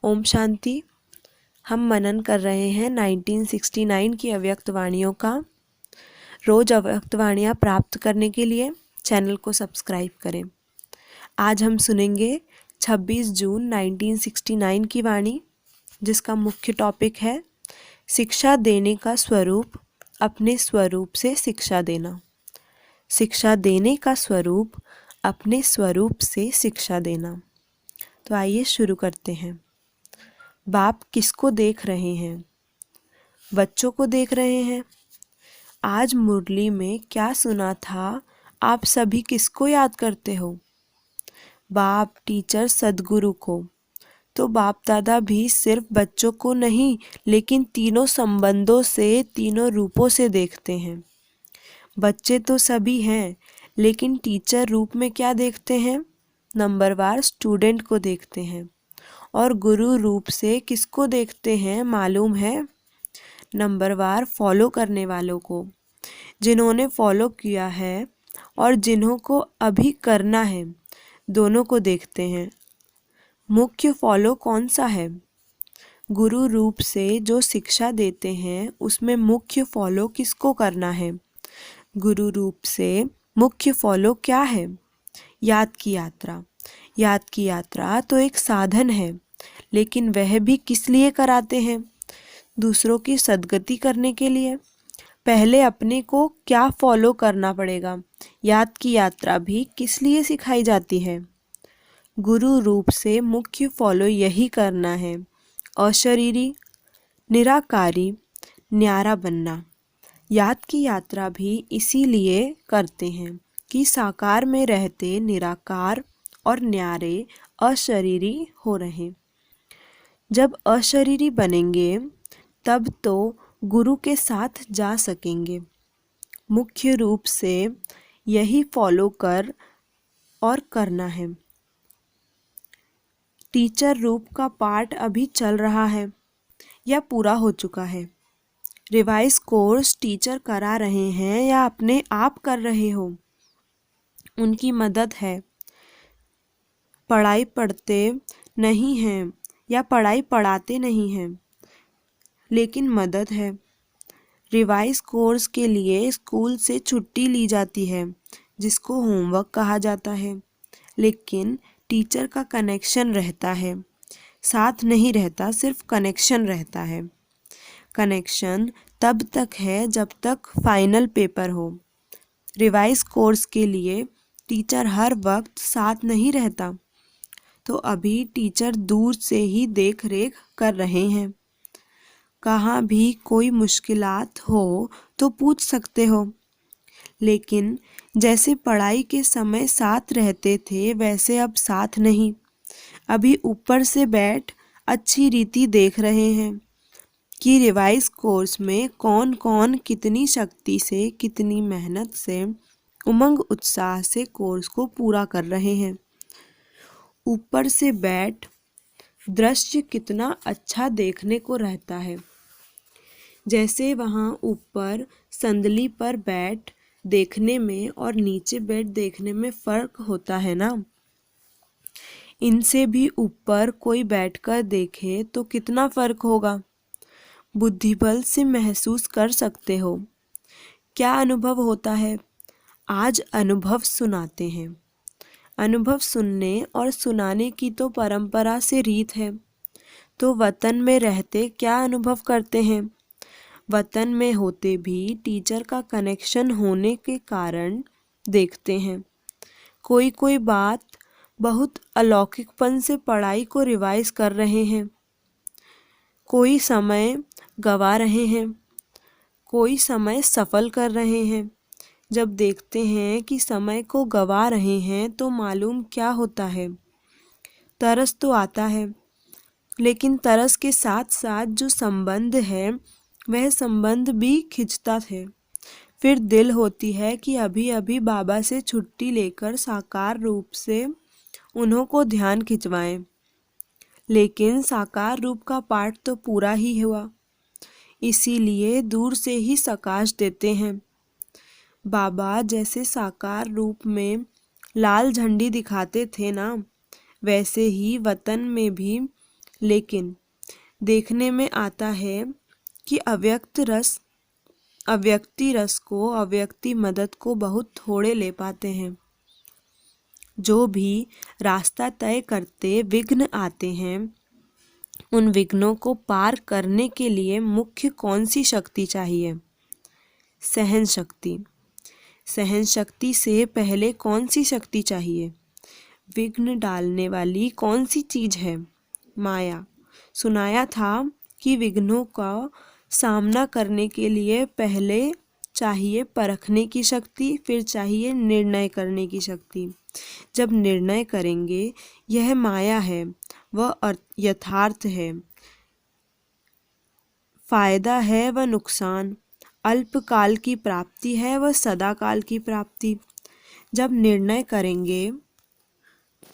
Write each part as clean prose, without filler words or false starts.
ओम शांति। हम मनन कर रहे हैं 1969 की अव्यक्त वाणियों का। रोज अव्यक्त वाणियाँ प्राप्त करने के लिए चैनल को सब्सक्राइब करें। आज हम सुनेंगे 26 जून 1969 की वाणी, जिसका मुख्य टॉपिक है शिक्षा देने का स्वरूप, अपने स्वरूप से शिक्षा देना। शिक्षा देने का स्वरूप, अपने स्वरूप से शिक्षा देना। तो आइए शुरू करते हैं। बाप किसको देख रहे हैं? बच्चों को देख रहे हैं। आज मुरली में क्या सुना था? आप सभी किसको याद करते हो? बाप, टीचर, सद्गुरु को। तो बाप दादा भी सिर्फ बच्चों को नहीं, लेकिन तीनों संबंधों से, तीनों रूपों से देखते हैं। बच्चे तो सभी हैं, लेकिन टीचर रूप में क्या देखते हैं? नंबरवार स्टूडेंट को देखते हैं। और गुरु रूप से किसको देखते हैं मालूम है? नंबरवार फॉलो करने वालों को, जिन्होंने फॉलो किया है और जिन्हों को अभी करना है, दोनों को देखते हैं। मुख्य फॉलो कौन सा है? गुरु रूप से जो शिक्षा देते हैं उसमें मुख्य फॉलो किसको करना है? गुरु रूप से मुख्य फॉलो क्या है? याद की यात्रा। याद की यात्रा तो एक साधन है, लेकिन वह भी किस लिए कराते हैं? दूसरों की सद्गति करने के लिए। पहले अपने को क्या फॉलो करना पड़ेगा? याद की यात्रा भी किस लिए सिखाई जाती है? गुरु रूप से मुख्य फॉलो यही करना है, अशरीरी, निराकारी, न्यारा बनना। याद की यात्रा भी इसीलिए करते हैं कि साकार में रहते निराकार और न्यारे अशरीरी हो रहे। जब अशरीरी बनेंगे तब तो गुरु के साथ जा सकेंगे। मुख्य रूप से यही फॉलो कर और करना है। टीचर रूप का पाठ अभी चल रहा है या पूरा हो चुका है? रिवाइज कोर्स टीचर करा रहे हैं या अपने आप कर रहे हो? उनकी मदद है। पढ़ाई पढ़ते नहीं हैं या पढ़ाई पढ़ाते नहीं हैं, लेकिन मदद है। रिवाइज कोर्स के लिए स्कूल से छुट्टी ली जाती है, जिसको होमवर्क कहा जाता है, लेकिन टीचर का कनेक्शन रहता है। साथ नहीं रहता, सिर्फ कनेक्शन रहता है। कनेक्शन तब तक है जब तक फाइनल पेपर हो। रिवाइज कोर्स के लिए टीचर हर वक्त साथ नहीं रहता, तो अभी टीचर दूर से ही देख रेख कर रहे हैं। कहाँ भी कोई मुश्किलात हो तो पूछ सकते हो, लेकिन जैसे पढ़ाई के समय साथ रहते थे वैसे अब साथ नहीं। अभी ऊपर से बैठ अच्छी रीति देख रहे हैं कि रिवाइज कोर्स में कौन कौन कितनी शक्ति से, कितनी मेहनत से, उमंग उत्साह से कोर्स को पूरा कर रहे हैं। ऊपर से बैठ दृश्य कितना अच्छा देखने को रहता है। जैसे वहाँ ऊपर संदली पर बैठ देखने में और नीचे बैठ देखने में फर्क होता है ना। इनसे भी ऊपर कोई बैठकर देखे तो कितना फर्क होगा, बुद्धिबल से महसूस कर सकते हो। क्या अनुभव होता है? आज अनुभव सुनाते हैं। अनुभव सुनने और सुनाने की तो परंपरा से रीत है। तो वतन में रहते क्या अनुभव करते हैं? वतन में होते भी टीचर का कनेक्शन होने के कारण देखते हैं। कोई कोई बात बहुत अलौकिकपन से पढ़ाई को रिवाइज कर रहे हैं। कोई समय गवा रहे हैं, कोई समय सफल कर रहे हैं। जब देखते हैं कि समय को गवा रहे हैं तो मालूम क्या होता है? तरस तो आता है, लेकिन तरस के साथ साथ जो संबंध है वह संबंध भी खिंचता है। फिर दिल होती है कि अभी अभी बाबा से छुट्टी लेकर साकार रूप से उन्हों को ध्यान खिंचवाएं, लेकिन साकार रूप का पाठ तो पूरा ही हुआ, इसीलिए दूर से ही सकाश देते हैं। बाबा जैसे साकार रूप में लाल झंडी दिखाते थे ना, वैसे ही वतन में भी लेकिन देखने में आता है कि अव्यक्ति रस को, अव्यक्ति मदद को बहुत थोड़े ले पाते हैं। जो भी रास्ता तय करते विघ्न आते हैं, उन विघ्नों को पार करने के लिए मुख्य कौन सी शक्ति चाहिए? सहन शक्ति। सहन शक्ति से पहले कौन सी शक्ति चाहिए? विघ्न डालने वाली कौन सी चीज है? माया। सुनाया था कि विघ्नों का सामना करने के लिए पहले चाहिए परखने की शक्ति, फिर चाहिए निर्णय करने की शक्ति। जब निर्णय करेंगे यह माया है, वह यथार्थ है, फायदा है व नुकसान, अल्पकाल की प्राप्ति है व सदाकाल की प्राप्ति। जब निर्णय करेंगे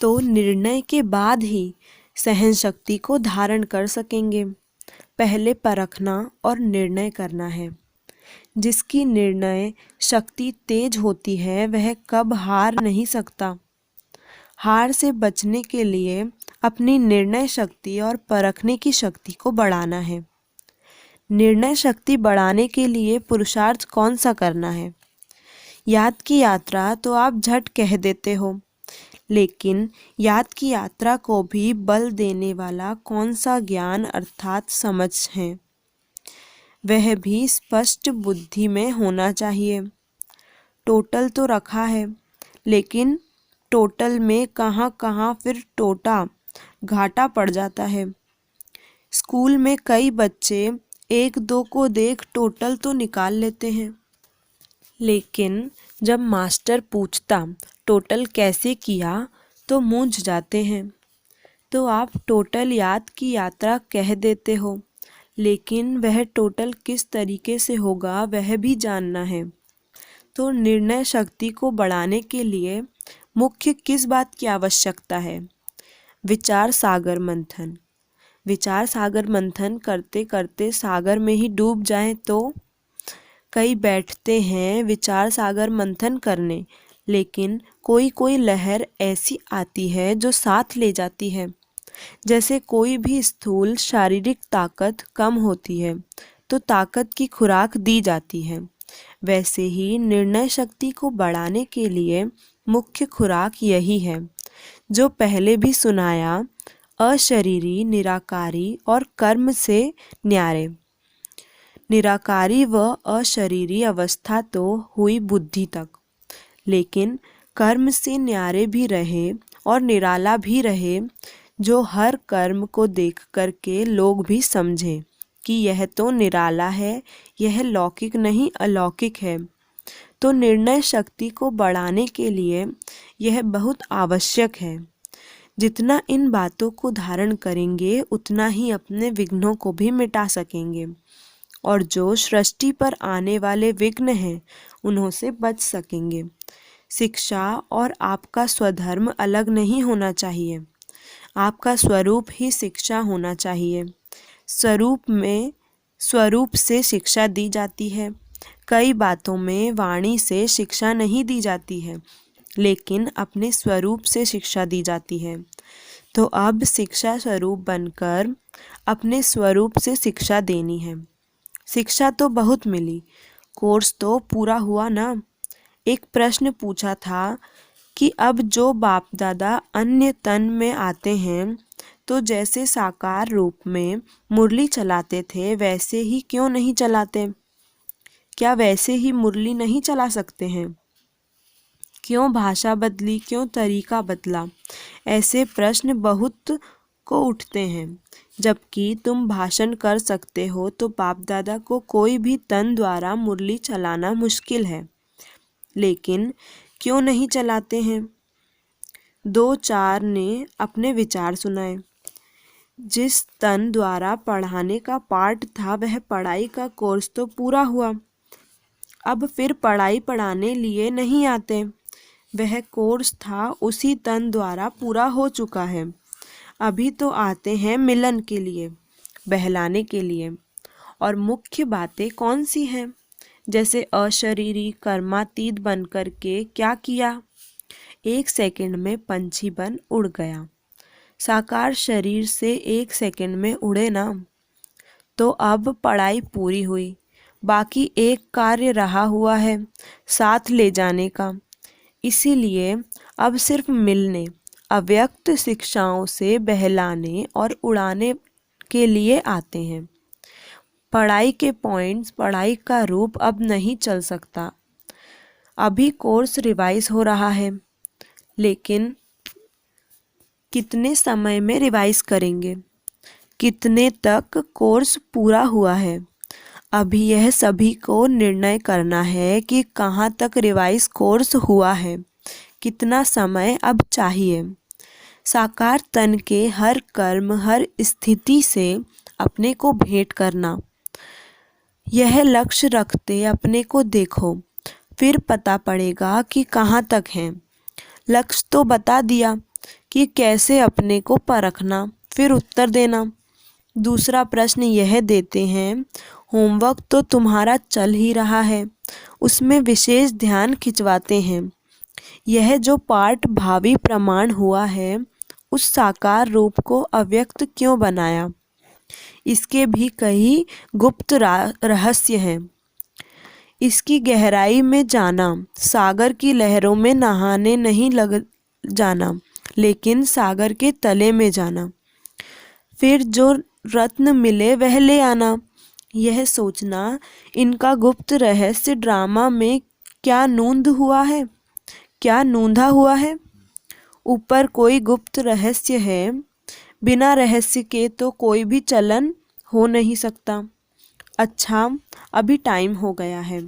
तो निर्णय के बाद ही सहन शक्ति को धारण कर सकेंगे। पहले परखना और निर्णय करना है। जिसकी निर्णय शक्ति तेज होती है वह कब हार नहीं सकता। हार से बचने के लिए अपनी निर्णय शक्ति और परखने की शक्ति को बढ़ाना है। निर्णय शक्ति बढ़ाने के लिए पुरुषार्थ कौन सा करना है? याद की यात्रा तो आप झट कह देते हो, लेकिन याद की यात्रा को भी बल देने वाला कौन सा ज्ञान अर्थात समझ है? वह भी स्पष्ट बुद्धि में होना चाहिए। टोटल तो रखा है, लेकिन टोटल में कहाँ कहाँ फिर टोटा घाटा पड़ जाता है। स्कूल में कई बच्चे एक दो को देख टोटल तो निकाल लेते हैं, लेकिन जब मास्टर पूछता टोटल कैसे किया तो मूंझ जाते हैं। तो आप टोटल याद की यात्रा कह देते हो, लेकिन वह टोटल किस तरीके से होगा वह भी जानना है। तो निर्णय शक्ति को बढ़ाने के लिए मुख्य किस बात की आवश्यकता है? विचार सागर मंथन। विचार सागर मंथन करते करते सागर में ही डूब जाएं तो? कई बैठते हैं विचार सागर मंथन करने, लेकिन कोई कोई लहर ऐसी आती है जो साथ ले जाती है। जैसे कोई भी स्थूल शारीरिक ताकत कम होती है तो ताकत की खुराक दी जाती है, वैसे ही निर्णय शक्ति को बढ़ाने के लिए मुख्य खुराक यही है जो पहले भी सुनाया, अशरीरी, निराकारी और कर्म से न्यारे। निराकारी व अशरीरी अवस्था तो हुई बुद्धि तक, लेकिन कर्म से न्यारे भी रहे और निराला भी रहे, जो हर कर्म को देख करके लोग भी समझे कि यह तो निराला है, यह लौकिक नहीं अलौकिक है। तो निर्णय शक्ति को बढ़ाने के लिए यह बहुत आवश्यक है। जितना इन बातों को धारण करेंगे उतना ही अपने विघ्नों को भी मिटा सकेंगे, और जो सृष्टि पर आने वाले विघ्न हैं उन्हों से बच सकेंगे। शिक्षा और आपका स्वधर्म अलग नहीं होना चाहिए, आपका स्वरूप ही शिक्षा होना चाहिए। स्वरूप से शिक्षा दी जाती है। कई बातों में वाणी से शिक्षा नहीं दी जाती है, लेकिन अपने स्वरूप से शिक्षा दी जाती है। तो अब शिक्षा स्वरूप बनकर अपने स्वरूप से शिक्षा देनी है। शिक्षा तो बहुत मिली, कोर्स तो पूरा हुआ ना। एक प्रश्न पूछा था कि अब जो बाप दादा अन्य तन में आते हैं तो जैसे साकार रूप में मुरली चलाते थे वैसे ही क्यों नहीं चलाते? क्या वैसे ही मुरली नहीं चला सकते हैं? क्यों भाषा बदली, क्यों तरीका बदला? ऐसे प्रश्न बहुत को उठते हैं। जबकि तुम भाषण कर सकते हो तो बाप दादा को कोई भी तन द्वारा मुरली चलाना मुश्किल है, लेकिन क्यों नहीं चलाते हैं? दो चार ने अपने विचार सुनाए। जिस तन द्वारा पढ़ाने का पाठ था वह पढ़ाई का कोर्स तो पूरा हुआ, अब फिर पढ़ाई पढ़ाने लिए नहीं आते। वह कोर्स था उसी तन द्वारा पूरा हो चुका है, अभी तो आते हैं मिलन के लिए, बहलाने के लिए। और मुख्य बातें कौन सी हैं? जैसे अशरीरी कर्मातीत बन करके क्या किया? 1 सेकंड में पंछी बन उड़ गया। साकार शरीर से 1 सेकंड में उड़े ना। तो अब पढ़ाई पूरी हुई, बाकी एक कार्य रहा हुआ है, साथ ले जाने का। इसीलिए अब सिर्फ मिलने, अव्यक्त शिक्षाओं से बहलाने और उड़ाने के लिए आते हैं। पढ़ाई के पॉइंट्स, पढ़ाई का रूप अब नहीं चल सकता। अभी कोर्स रिवाइज हो रहा है, लेकिन कितने समय में रिवाइज करेंगे, कितने तक कोर्स पूरा हुआ है, अभी यह सभी को निर्णय करना है कि कहाँ तक रिवाइज कोर्स हुआ है, कितना समय अब चाहिए। साकार तन के हर कर्म, हर स्थिति से अपने को भेंट करना, यह लक्ष्य रखते अपने को देखो, फिर पता पड़ेगा कि कहाँ तक है। लक्ष्य तो बता दिया कि कैसे अपने को परखना, फिर उत्तर देना। दूसरा प्रश्न यह देते हैं, होमवर्क तो तुम्हारा चल ही रहा है, उसमें विशेष ध्यान खिंचवाते हैं। यह जो पाठ भावी प्रमाण हुआ है, उस साकार रूप को अव्यक्त क्यों बनाया? इसके भी कई गुप्त रहस्य हैं। इसकी गहराई में जाना, सागर की लहरों में नहाने नहीं लग जाना, लेकिन सागर के तले में जाना। फिर जो रत्न मिले वह ले आना, यह सोचना इनका गुप्त रहस्य ड्रामा में क्या नूंद हुआ है, क्या नूंधा हुआ है। ऊपर कोई गुप्त रहस्य है, बिना रहस्य के तो कोई भी चलन हो नहीं सकता। अच्छा, अभी टाइम हो गया है।